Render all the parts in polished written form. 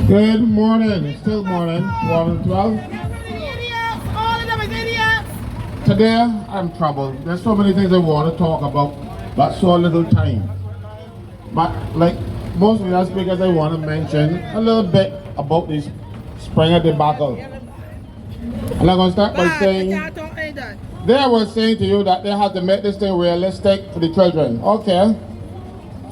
Good morning. It's still morning. 1:12. Idiots! All of them is idiots! Today, I'm troubled. There's so many things I want to talk about, but so little time. But like most of the speakers, I want to mention a little bit about this Springer debacle. And I'm going to start by saying, they were saying to you that they have to make this thing realistic for the children. Okay.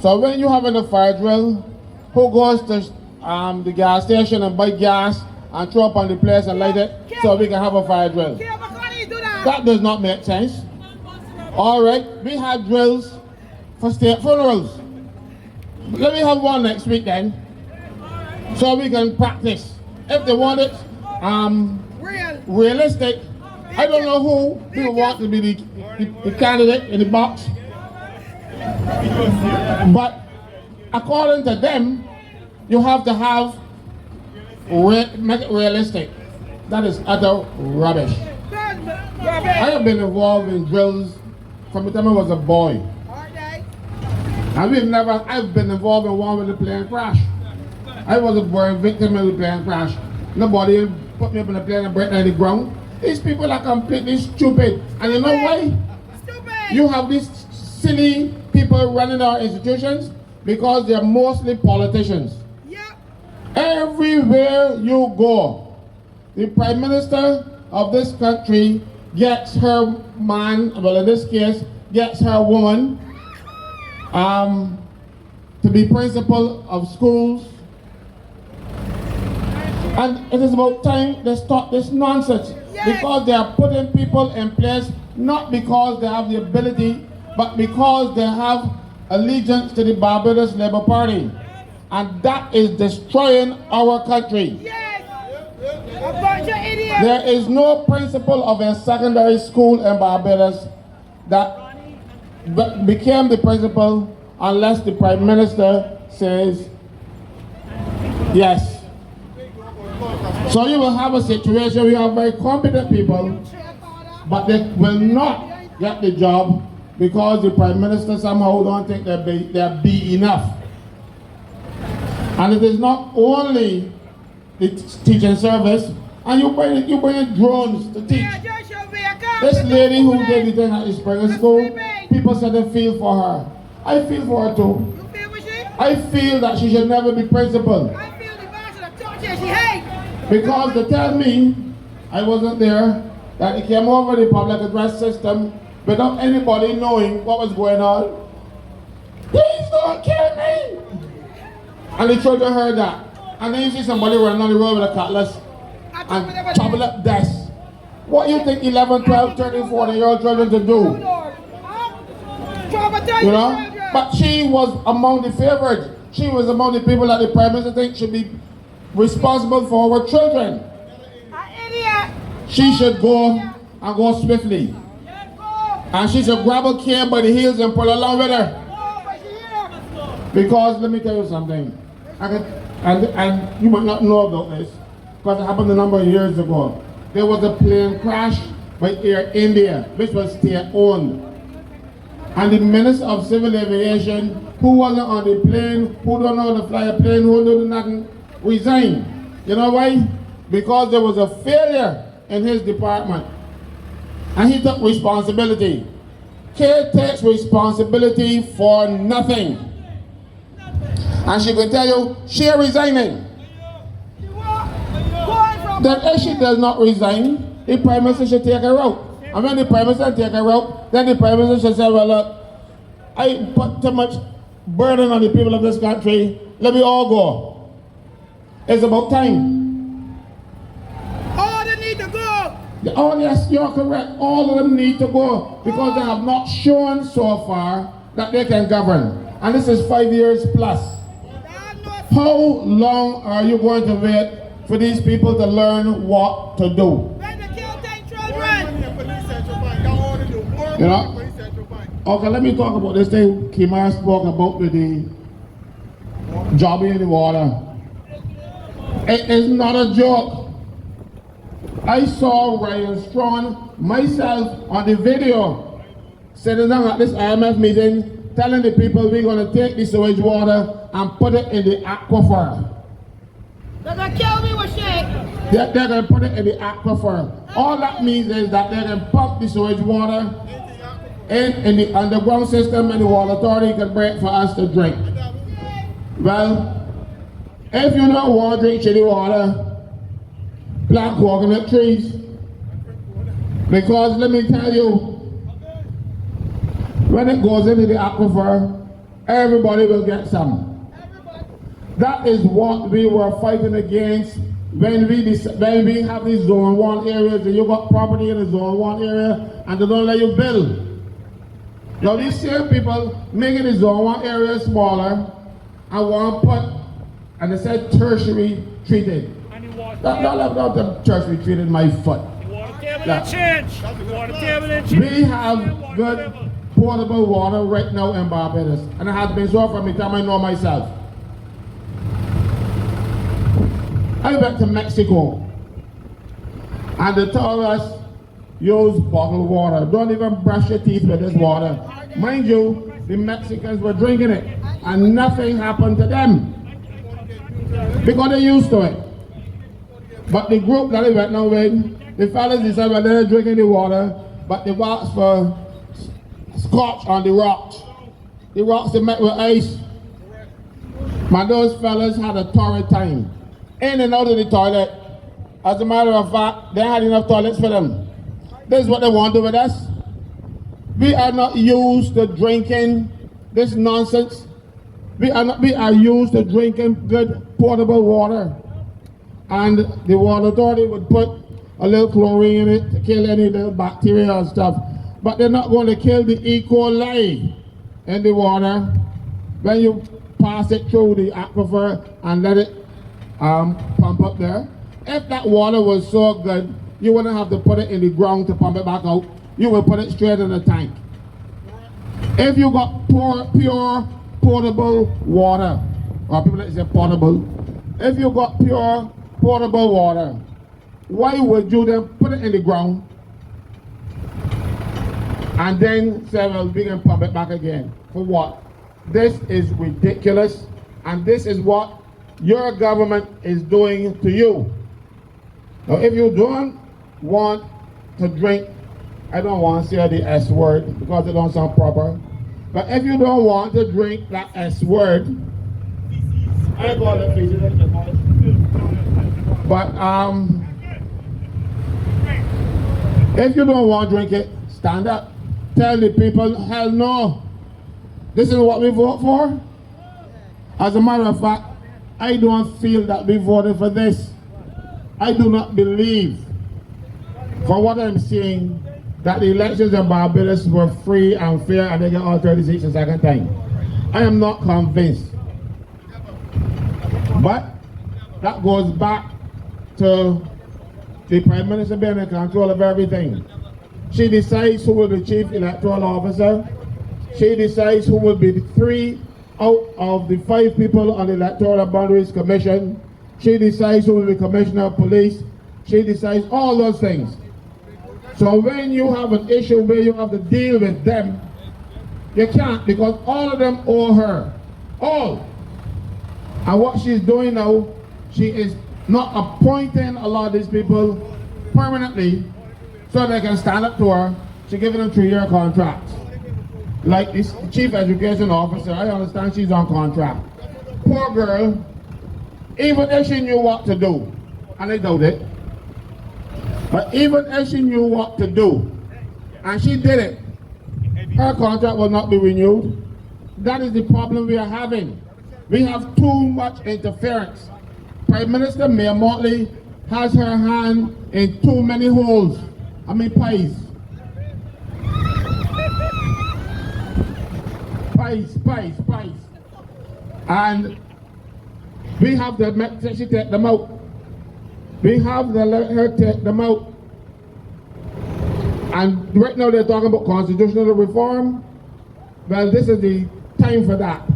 So when you having a fire drill, who goes to the gas station and buy gas and throw up on the place and light it so we can have a fire drill? That does not make sense. All right, we had drills for state funerals. Let me have one next week then, so we can practice. If they want it realistic, I don't know who people want to be the candidate in the box, but according to them, you have to have make it realistic. That is utter rubbish. I have been involved in drills from the time I was a boy. I've been involved in one with the plane crash. I was a born victim of the plane crash. Nobody put me up in a plane and break down the ground. These people are completely stupid. And you know why? You have these silly people running our institutions because they're mostly politicians. Everywhere you go, the Prime Minister of this country gets her man, well in this case, gets her woman to be principal of schools. And it is about time they stop this nonsense, because they are putting people in place not because they have the ability, but because they have allegiance to the Barbados Labour Party. And that is destroying our country. There is no principal of a secondary school in Barbados that became the principal unless the Prime Minister says yes. So you will have a situation where you have very competent people, but they will not get the job because the Prime Minister somehow don't think they'll be enough. And it is not only the teaching service, and you bring drones to teach. This lady who did the thing at the Springer School, people said they feel for her. I feel for her too. I feel that she should never be principal. Because they tell me, I wasn't there, that it came over the public address system without anybody knowing what was going on. Please don't kill me! And the children heard that. And then you see somebody running on the road with a cutlass and chopping up desks. What do you think 11, 12, 13, 14-year-old children to do? You know? But she was among the favored. She was among the people that the Prime Minister thinks should be responsible for our children. She should go and go swiftly. And she should grab a cane by the heels and pull along with her. Because let me tell you something. And you might not know about this, because it happened a number of years ago. There was a plane crash by Air India, which was state-owned. And the Minister of Civil Aviation, who wasn't on the plane, who don't know how to fly a plane, who don't do nothing, resigned. You know why? Because there was a failure in his department. And he took responsibility. Kay takes responsibility for nothing. And she can tell you, she resigning. Then if she does not resign, the Prime Minister should take her out. And when the Prime Minister take her out, then the Prime Minister should say, well, look, I put too much burden on the people of this country, let me all go. It's about time. All they need to go. Oh yes, you're correct. All of them need to go because they have not shown so far that they can govern. And this is 5 years plus. How long are you going to wait for these people to learn what to do? You know? Okay, let me talk about this thing Kimar spoke about with the jobbing in the water. It is not a joke. I saw Ryan Strong myself on the video sitting down at this IMF meeting telling the people we're going to take the sewage water and put it in the aquifer. They're gonna kill me with shit. They're going to put it in the aquifer. All that means is that they're going to pump the sewage water in the underground system, and the water authority can bring it for us to drink. Well, if you don't want to drink shitty water, plant coconut trees. Because let me tell you, when it goes into the aquifer, everybody will get some. That is what we were fighting against when we have these zone 1 areas, and you got property in the zone 1 area and they don't let you build. Now these same people making the zone 1 area smaller and want to put, and they said tertiary treated. Not the tertiary treated my foot. We have good potable water right now in Barbados, and it has been so from the time I know myself. I went to Mexico, and they told us, use bottled water. Don't even brush your teeth with this water. Mind you, the Mexicans were drinking it, and nothing happened to them because they're used to it. But the group that I went now with, the fellas decided well, they're drinking the water, but they asked for scotch on the rocks. The rocks they met with ice. Man, those fellas had a torrid time. In and out of the toilet. As a matter of fact, they had enough toilets for them. This is what they want to do with us. We are not used to drinking this nonsense. We are used to drinking good potable water. And the water authority would put a little chlorine in it to kill any little bacteria and stuff. But they're not going to kill the E. coli in the water when you pass it through the aquifer and let it pump up there. If that water was so good, you wouldn't have to put it in the ground to pump it back out. You would put it straight in the tank. If you got pure potable water, or people that say potable, if you got pure potable water, why would you then put it in the ground and then say, well, we can pump it back again? For what? This is ridiculous, and this is what your government is doing to you. Now, if you don't want to drink, I don't want to say the S word because it don't sound proper, but if you don't want to drink that S word, I call it feces, but if you don't want to drink it, stand up. Tell the people, hell no. This is what we vote for. As a matter of fact, I don't feel that we voted for this. I do not believe, for what I'm seeing, that the elections in Barbados were free and fair and they get all 36 a second time. I am not convinced. But that goes back to the Prime Minister being in control of everything. She decides who will be Chief Electoral Officer. She decides who will be the 3 out of the 5 people on the Electoral Boundaries Commission. She decides who will be Commissioner of Police. She decides all those things. So when you have an issue where you have to deal with them, you can't, because all of them owe her. All. And what she's doing now, she is not appointing a lot of these people permanently so they can stand up to her. She's giving them 3-year contracts. Like this Chief Education Officer, I understand she's on contract. Poor girl, even if she knew what to do, and I doubt it, but even if she knew what to do, and she did it, her contract will not be renewed. That is the problem we are having. We have too much interference. Prime Minister Mayor Motley has her hand in too many holes. I mean pies. Pies. And we have to let she take them out. We have to let her take them out. And right now they're talking about constitutional reform. Well, this is the time for that.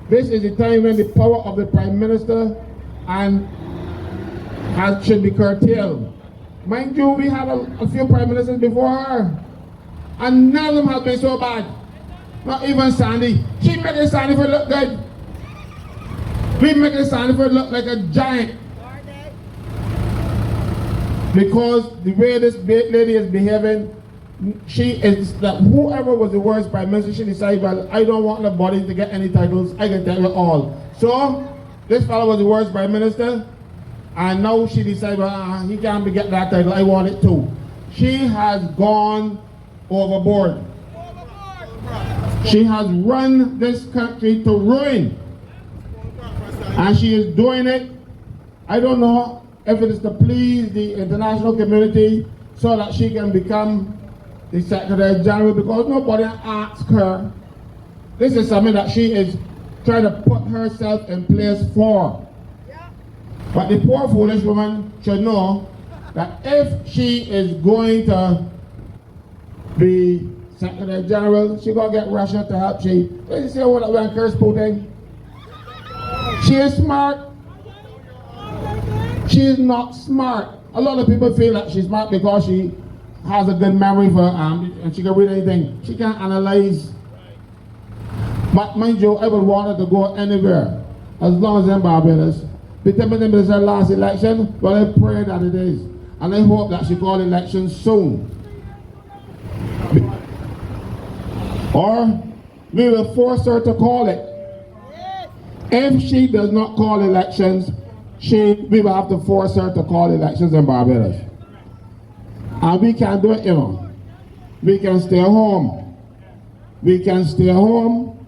This is the time when the power of the Prime Minister should be curtailed. Mind you, we had a few Prime Ministers before her, and none of them have been so bad. Not even Sandy. She made Sandy for look good. We make Sandy for look like a giant. Because the way this lady is behaving, she is that whoever was the worst prime minister, she decided, well, I don't want nobody to get any titles, I can tell you all. So this fellow was the worst prime minister, and now she decided, well, he can't get that title, I want it too. She has gone overboard. She has run this country to ruin, and she is doing it. I don't know if it is to please the international community so that she can become the Secretary General, because nobody asked her. This is something that she is trying to put herself in place for. But the poor foolish woman should know that if she is going to be Secretary General, she gonna get Russia to help. She say what when curse Putin. She is smart. She is not smart. A lot of people feel that she's smart because she has a good memory for and she can read anything. She can analyze. But mind you, I would want her to go anywhere as long as in Barbados. Because this is her last election, well, I pray that it is. And I hope that she calls elections soon. Or we will force her to call it. If she does not call elections, we will have to force her to call elections in Barbados. And we can't do it, you know. We can stay home. We can stay home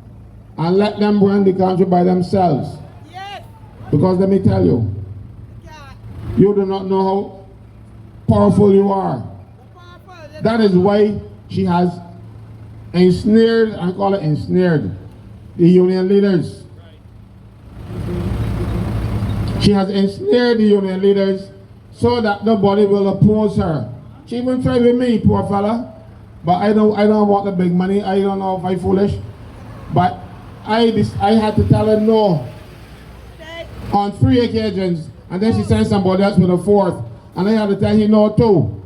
and let them run the country by themselves. Because let me tell you, you do not know how powerful you are. That is why she has ensnared, I call it ensnared, the union leaders. She has ensnared the union leaders so that nobody will oppose her. She even tried with me, poor fella. But I don't want the big money. I don't know if I'm foolish. But I had to tell her no on 3 occasions. And then she sent somebody else with a 4th. And I had to tell her no too.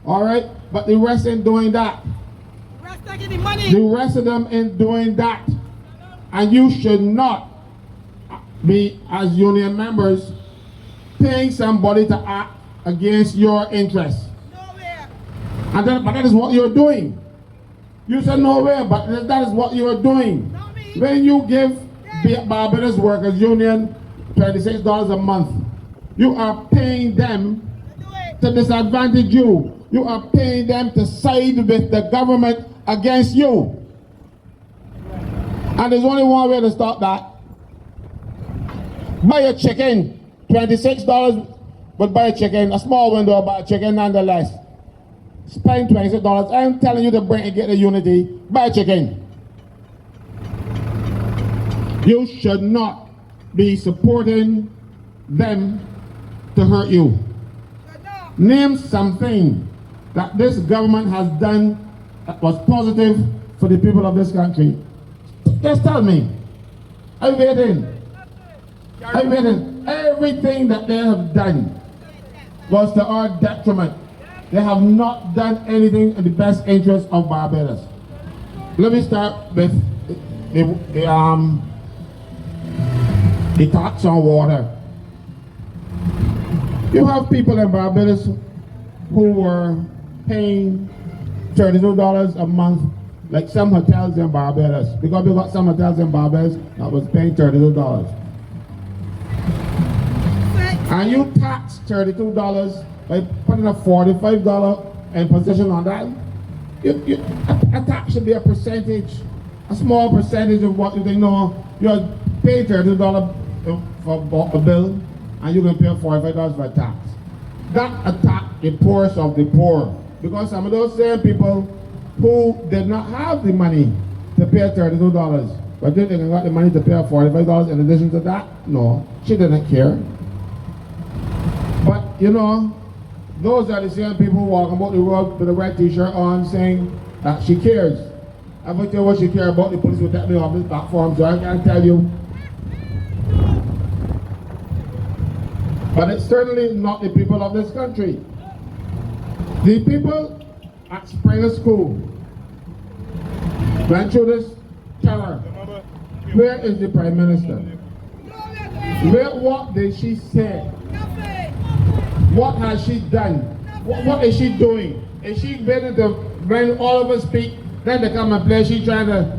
Alright? But the rest ain't doing that. The rest of them ain't doing that. And you should not be, as union members, paying somebody to act against your interests. And then, but that is what you're doing. You said nowhere, but that is what you're doing. When you give Barbados Workers Union $26 a month, you are paying them to disadvantage you. You are paying them to side with the government against you. And there's only one way to stop that. Buy a chicken, $26, but buy a chicken, a small window, buy a chicken nonetheless. Spend $26. I'm telling you to bring and get the unity. Buy a chicken. You should not be supporting them to hurt you. Name something that this government has done that was positive for the people of this country. Just tell me. I'm waiting. I'm waiting. Everything that they have done was to our detriment. They have not done anything in the best interest of Barbados. Let me start with the tax on water. You have people in Barbados who were paying $32 a month, like some hotels in Barbados. Because we got some hotels in Barbados that was paying $32. And you tax $32 by putting a $45 imposition on that. A tax should be a percentage, a small percentage of what you think. No, you're paying $32 for a bill, and you can pay $45 for a tax. That attack the poorest of the poor, because some of those same people who did not have the money to pay $32, but they got the money to pay $45 in addition to that. No, she didn't care. But you know, those are the same people walking about the road with a red t-shirt on saying that she cares. I will tell you what she cares about. The police will take me off this platform, so I can't tell you. But it's certainly not the people of this country. The people at Springer School went through this terror. Where is the Prime Minister? What did she say? What has she done? What is she doing? Is she ready to bring all of us speak? Then they come and play, she trying to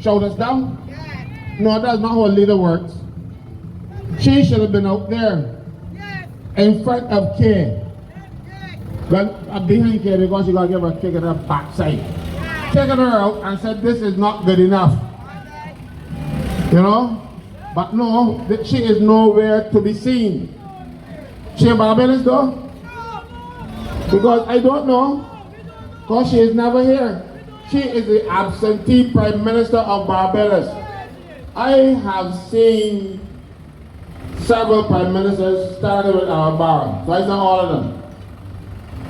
shout us down? No, that's not how a leader works. She should have been out there in front of Kay. But behind Kay because she got to give her a kick in her backside. Taking her out and said this is not good enough. You know? But no, she is nowhere to be seen. She in Barbados though? Because I don't know. Because she is never here. She is the absentee Prime Minister of Barbados. I have seen several Prime Ministers starting with our bar. So I saw all of them.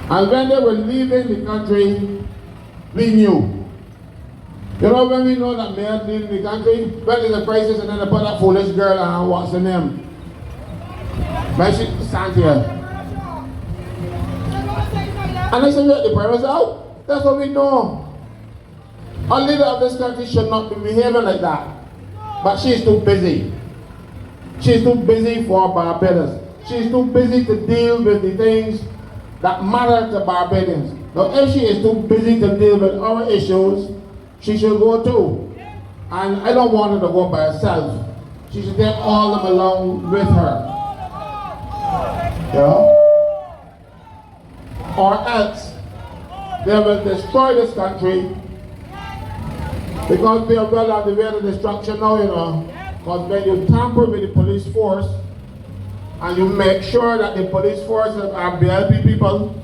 And when they were leaving the country, we knew. You know when we know that they are leaving the country? When there's a crisis and then they put that foolish girl and what's her name? When she stands here. And I said, the Prime Minister out. That's what we know. A leader of this country should not be behaving like that. But she's too busy. She's too busy for Barbados. She's too busy to deal with the things that matter to Barbadians. Now if she is too busy to deal with our issues, she should go too. And I don't want her to go by herself. She should take all of them along with her. Yeah? Or else they will destroy this country because we are well on the way to destruction now, you know. Because when you tamper with the police force and you make sure that the police force are BLP people,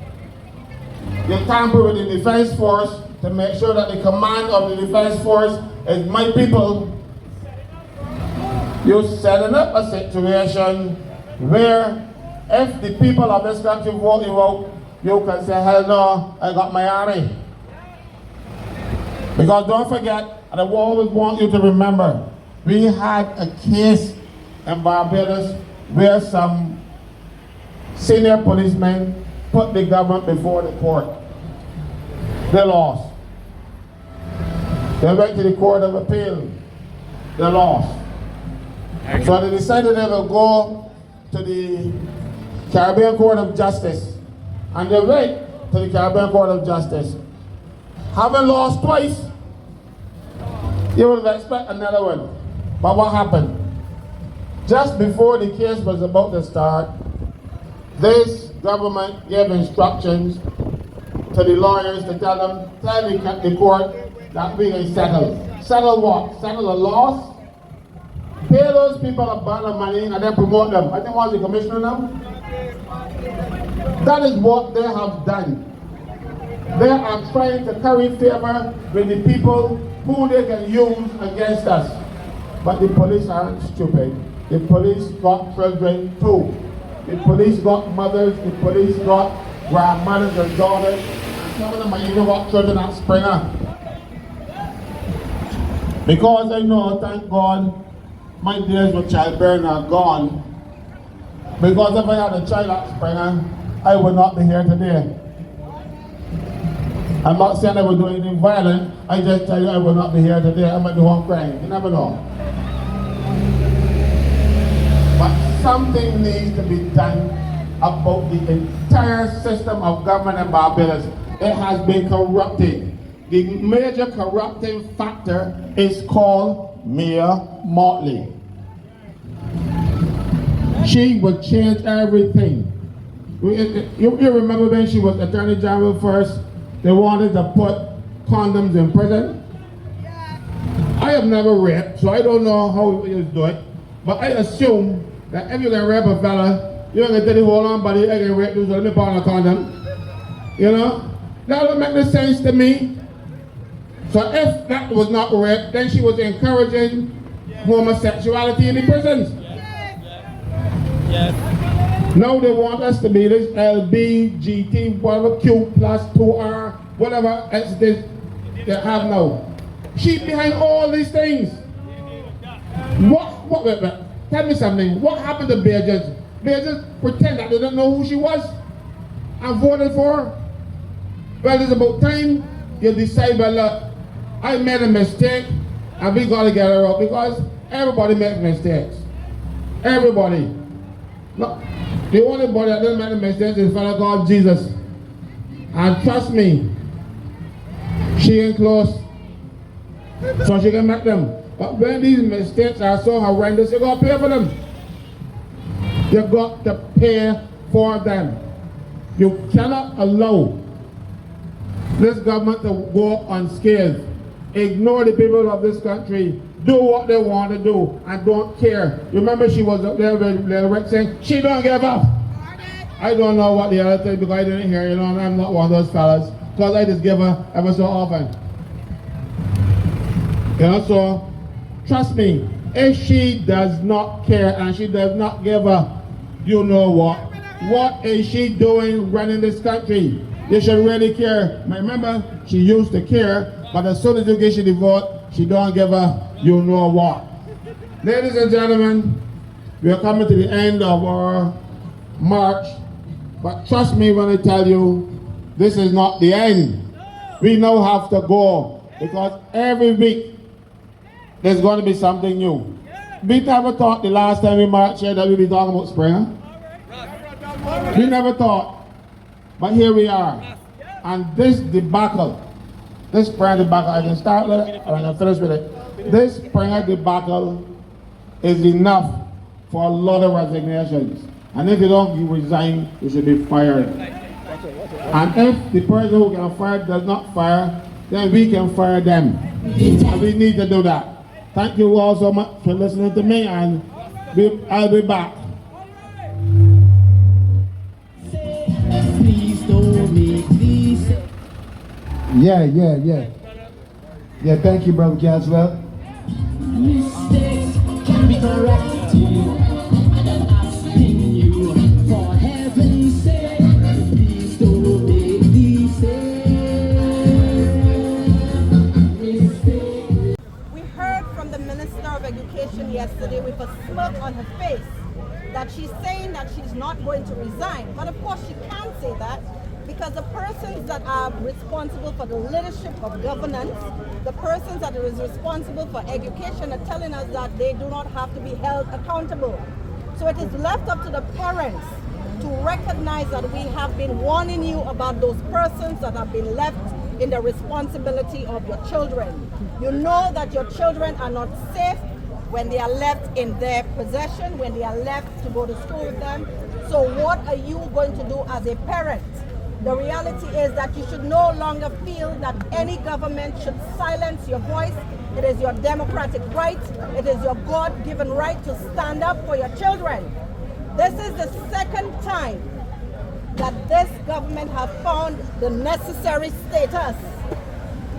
you tamper with the defense force to make sure that the command of the defense force is my people, you're setting up a situation where if the people of this country vote you out, you can say, hell no, I got my army. Because don't forget, and I always want you to remember, we had a case in Barbados where some senior policemen put the government before the court. They lost. They went to the Court of Appeal. They lost. So they decided they will go to the Caribbean Court of Justice. And they went to the Caribbean Court of Justice. Having lost twice, you would expect another one. But what happened? Just before the case was about to start, this government gave instructions to the lawyers to tell the court that we can settle. Settle what? Settle a loss? Pay those people a bunch of money and then promote them. I think what's the commissioner now? That is what they have done. They are trying to curry favor with the people who they can use against us. But the police aren't stupid. The police got children too. The police got mothers, the police got grandmothers and daughters. And some of them are even got children at Springer. Because I know, thank God, my days with childbearing are gone. Because if I had a child at Springer, I would not be here today. I'm not saying I would do anything violent, I just tell you I will not be here today. I might be home crying, you never know. But something needs to be done about the entire system of government in Barbados. It has been corrupted. The major corrupting factor is called Mayor Motley. She would change everything. You remember when she was Attorney General first, they wanted to put condoms in prison? I have never raped, so I don't know how you do it. But I assume that if you can rape a fella, you're going to tell him, hold on, buddy, I can rape you, so let me put on a condom. You know? That don't make no sense to me. So if that was not rape, then she was encouraging homosexuality in the prisons. Yes. Now they want us to be this LBGT, whatever, Q plus 2R, whatever else they have now. She's behind all these things. Wait, tell me something. What happened to Barbadians? Barbadians pretend that they don't know who she was and voted for her. Well, it's about time you decide, well, look, I made a mistake and we got to get her out because everybody makes mistakes. Everybody. Look, The only body that doesn't make the mistake is a fellow called Jesus. And trust me, she ain't close, so she can make them. But when these mistakes are so horrendous, you got to pay for them. You got to pay for them. You cannot allow this government to go unscathed. Ignore the people of this country. Do what they want to do and don't care. Remember, she was up there with Little Rick saying, she don't give up. I don't know what the other thing, because I didn't hear, and I'm not one of those fellas, because I just give her ever so often. So trust me, if she does not care and she does not give up, you know what is she doing running this country? You should really care. Remember, she used to care, but as soon as you get the vote, she don't give up, you know what. Ladies and gentlemen, we are coming to the end of our march, but trust me when I tell you, this is not the end. We now have to go, because every week there's going to be something new. We never thought the last time we marched here that we'd be talking about Springer. We never thought, but here we are. And this debacle, this Springer debacle, I can start with it, or I can finish with it. This Springer debacle is enough for a lot of resignations. And if you don't resign, you should be fired. And if the person who can fire does not fire, then we can fire them. And we need to do that. Thank you all so much for listening to me, and I'll be back. Please don't make me say. Yeah, thank you, Brother Caswell. Mistakes can be corrected. I'm asking you, for heaven's sake, please don't make me say. Mistakes. We heard from the Minister of Education yesterday with a smirk on her face that she's saying that she's not going to resign. But of course she can't say that, because the persons that are responsible for the leadership of governance, the persons that are responsible for education, are telling us that they do not have to be held accountable. So it is left up to the parents to recognize that we have been warning you about those persons that have been left in the responsibility of your children. You know that your children are not safe when they are left in their possession, when they are left to go to school with them. So what are you going to do as a parent? The reality is that you should no longer feel that any government should silence your voice. It is your democratic right. It is your God-given right to stand up for your children. This is the second time that this government has found the necessary status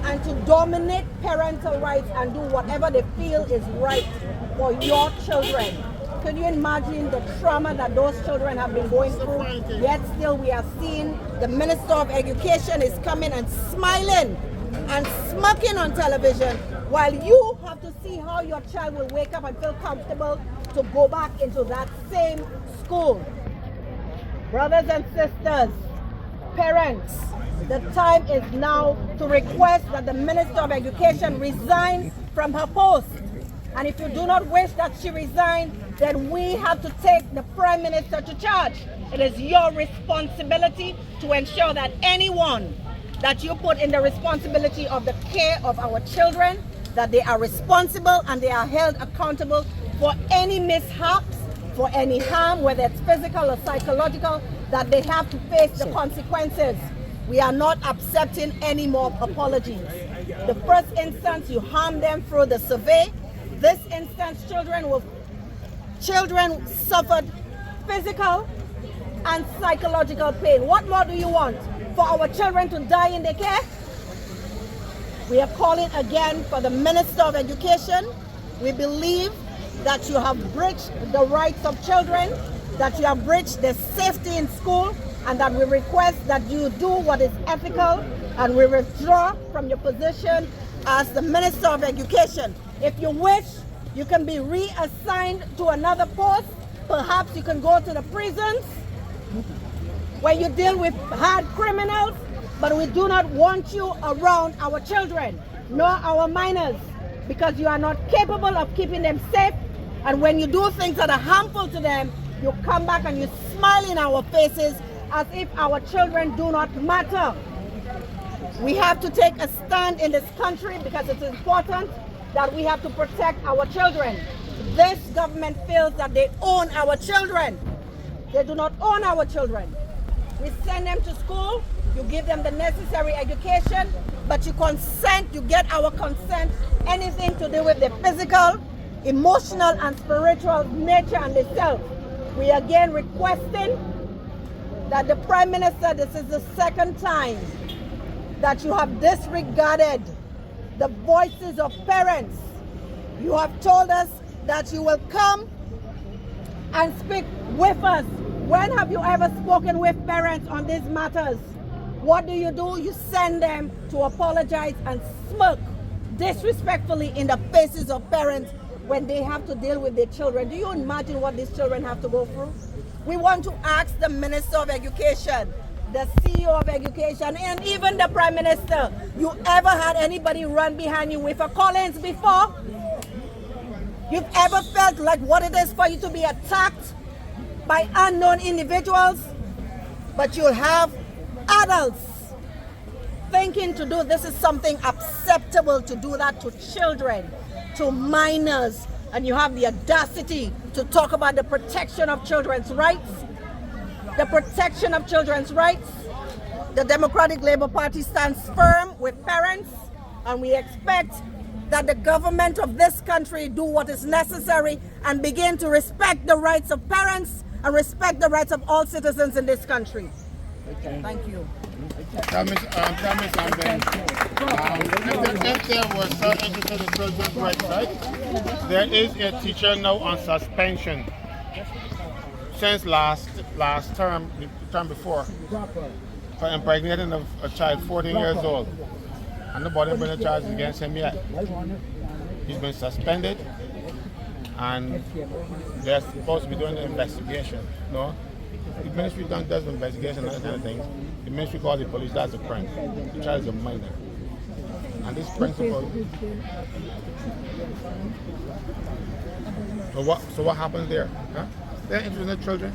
and to dominate parental rights and do whatever they feel is right for your children. Could you imagine the trauma that those children have been going through? Yet still we are seeing the Minister of Education is coming and smiling and smirking on television, while you have to see how your child will wake up and feel comfortable to go back into that same school. Brothers and sisters, parents, the time is now to request that the Minister of Education resign from her post. And if you do not wish that she resign, then we have to take the Prime Minister to charge. It is your responsibility to ensure that anyone that you put in the responsibility of the care of our children, that they are responsible and they are held accountable for any mishaps, for any harm, whether it's physical or psychological, that they have to face the consequences. We are not accepting any more apologies. The first instance, you harm them through the survey. This instance, children suffered physical and psychological pain. What more do you want? For our children to die in their care? We are calling again for the Minister of Education. We believe that you have breached the rights of children, that you have breached the safety in school, and that we request that you do what is ethical and we withdraw from your position as the Minister of Education. If you wish, you can be reassigned to another post. Perhaps you can go to the prisons where you deal with hard criminals, but we do not want you around our children, nor our minors, because you are not capable of keeping them safe. And when you do things that are harmful to them, you come back and you smile in our faces as if our children do not matter. We have to take a stand in this country because it's important that we have to protect our children. This government feels that they own our children. They do not own our children. We send them to school, you give them the necessary education, but you consent, you get our consent, anything to do with their physical, emotional, and spiritual nature and themselves. We again requesting that the Prime Minister, this is the second time that you have disregarded the voices of parents. You have told us that you will come and speak with us. When have you ever spoken with parents on these matters? What do? You send them to apologize and smirk disrespectfully in the faces of parents when they have to deal with their children. Do you imagine what these children have to go through? We want to ask the Minister of Education, the CEO of Education, and even the Prime Minister, you ever had anybody run behind you with a Collins before? You've ever felt like what it is for you to be attacked by unknown individuals? But you'll have adults thinking to do this is something acceptable to do that to children, to minors, and you have the audacity to talk about the protection of children's rights. The protection of children's rights. The Democratic Labour Party stands firm with parents, and we expect that the government of this country do what is necessary and begin to respect the rights of parents and respect the rights of all citizens in this country. Thank you. Tell me something. If there was so interested in children's rights, right? There is a teacher now on suspension since last term, the term before, for impregnating a child 14 years old. And nobody bring a charge against him yet. He's been suspended, and they're supposed to be doing an investigation. No? The ministry does the investigation and that kind of things. The ministry calls the police, that's a crime. The child is a minor. And this principle. So what happens there? Huh? They're interested in children.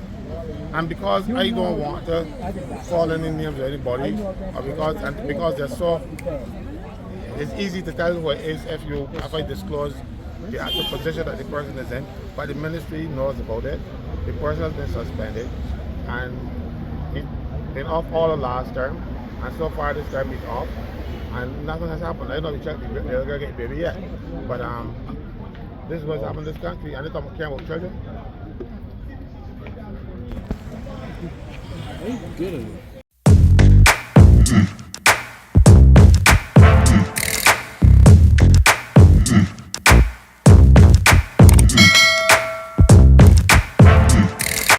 And because I don't want to fall in the names of anybody, or because they're so, it's easy to tell who it is if I disclose the actual position that the person is in. But the ministry knows about it. The person has been suspended, and he's been off all of last term, and so far this term he's off, and nothing has happened. I know we checked the little girl get baby yet, but this is what's happened in this country, and they don't care about children. Good.